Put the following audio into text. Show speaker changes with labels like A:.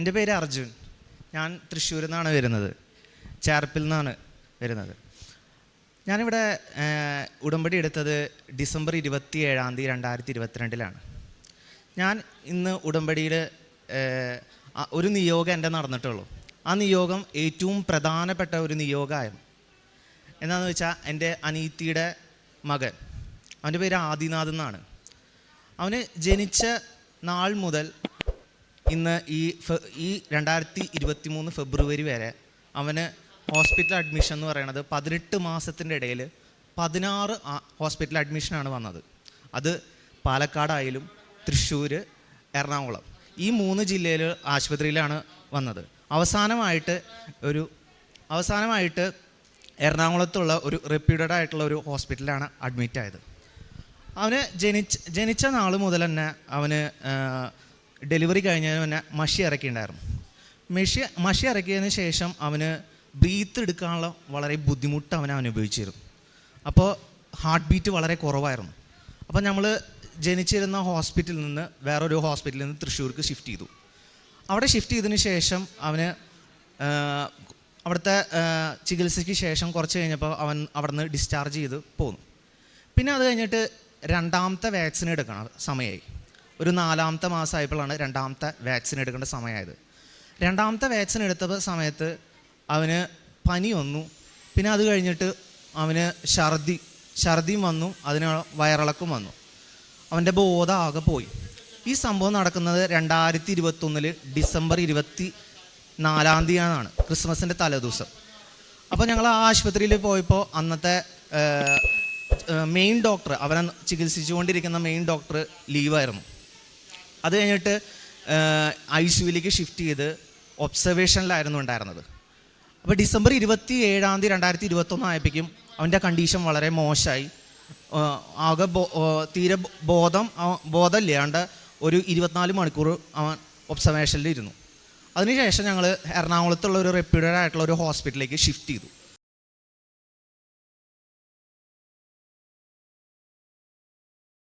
A: എൻ്റെ പേര് അർജുൻ. ഞാൻ തൃശ്ശൂരിൽ നിന്നാണ് വരുന്നത്, ചേർപ്പിൽ നിന്നാണ് വരുന്നത്. ഞാനിവിടെ ഉടമ്പടി എടുത്തത് ഡിസംബർ 27 2022 ഞാൻ ഇന്ന് ഉടമ്പടിയിൽ ഒരു നിയോഗം എൻ്റെ നടന്നിട്ടുള്ളൂ. ആ നിയോഗം ഏറ്റവും പ്രധാനപ്പെട്ട ഒരു നിയോഗമായിരുന്നു. എന്താണെന്ന് വെച്ചാൽ എൻ്റെ അനീത്തിയുടെ മകൻ, അവൻ്റെ പേര് ആദിനാഥ് എന്നാണ്. അവന് ജനിച്ച നാൾ മുതൽ ഇന്ന് ഈ 2023 ഫെബ്രുവരി വരെ അവന് ഹോസ്പിറ്റൽ അഡ്മിഷൻ എന്ന് പറയുന്നത് 18 മാസത്തിൻ്റെ ഇടയിൽ 16 ഹോസ്പിറ്റൽ അഡ്മിഷനാണ് വന്നത്. അത് പാലക്കാടായാലും തൃശ്ശൂർ, എറണാകുളം, ഈ 3 ജില്ലയിൽ ആശുപത്രിയിലാണ് വന്നത്. അവസാനമായിട്ട് എറണാകുളത്തുള്ള ഒരു റെപ്യൂട്ടഡ് ആയിട്ടുള്ള ഒരു ഹോസ്പിറ്റലാണ് അഡ്മിറ്റായത്. അവന് ജനിച്ച നാൾ മുതൽ തന്നെ അവന് ഡെലിവറി കഴിഞ്ഞതിന് തന്നെ മഷി ഇറക്കിയിട്ടുണ്ടായിരുന്നു. മഷി ഇറക്കിയതിന് ശേഷം അവന് ബ്രീത്ത് എടുക്കാനുള്ള വളരെ ബുദ്ധിമുട്ട് അവൻ അനുഭവിച്ചിരുന്നു. അപ്പോൾ ഹാർട്ട് ബീറ്റ് വളരെ കുറവായിരുന്നു. അപ്പോൾ നമ്മൾ ജനിച്ചിരുന്ന ഹോസ്പിറ്റലിൽ നിന്ന് വേറൊരു ഹോസ്പിറ്റലിൽ നിന്ന് തൃശ്ശൂർക്ക് ഷിഫ്റ്റ് ചെയ്തു. അവിടെ ഷിഫ്റ്റ് ചെയ്തതിന് ശേഷം അവന് അവിടുത്തെ ചികിത്സയ്ക്ക് ശേഷം കുറച്ച് കഴിഞ്ഞപ്പോൾ അവൻ അവിടെ നിന്ന് ഡിസ്ചാർജ് ചെയ്ത് പോന്നു. പിന്നെ അത് കഴിഞ്ഞിട്ട് രണ്ടാമത്തെ വാക്സിൻ എടുക്കണം സമയമായി. ഒരു 4ാമത്തെ മാസമായപ്പോഴാണ് രണ്ടാമത്തെ വാക്സിൻ എടുക്കേണ്ട സമയമായത്. രണ്ടാമത്തെ വാക്സിൻ എടുത്ത സമയത്ത് അവന് പനി വന്നു. പിന്നെ അത് കഴിഞ്ഞിട്ട് അവന് ഛർദിയും വന്നു, അതിന് വയറിളക്കം വന്നു. അവൻ്റെ ബോധം ആകെ പോയി. ഈ സംഭവം നടക്കുന്നത് 2021 ഡിസംബർ 24 ക്രിസ്മസിൻ്റെ തലേദിവസം. അപ്പോൾ ഞങ്ങൾ ആ ആശുപത്രിയിൽ പോയപ്പോൾ അന്നത്തെ മെയിൻ ഡോക്ടർ, അവനെ ചികിത്സിച്ചുകൊണ്ടിരിക്കുന്ന മെയിൻ ഡോക്ടർ ലീവായിരുന്നു. അത് കഴിഞ്ഞിട്ട് ICUവിലേക്ക് ഷിഫ്റ്റ് ചെയ്ത് ഒബ്സർവേഷനിലായിരുന്നു ഉണ്ടായിരുന്നത്. അപ്പോൾ ഡിസംബർ 27 2021 ആയപ്പോഴേക്കും അവൻ്റെ കണ്ടീഷൻ വളരെ മോശമായി. ആകെ തീരെ ബോധമില്ലാണ്ട് ഒരു 24 മണിക്കൂർ അവൻ ഒബ്സർവേഷനിലിരുന്നു. അതിനുശേഷം ഞങ്ങൾ എറണാകുളത്തുള്ള ഒരു റെപ്യൂട്ടഡ് ആയിട്ടുള്ള ഒരു ഹോസ്പിറ്റലിലേക്ക് ഷിഫ്റ്റ് ചെയ്തു.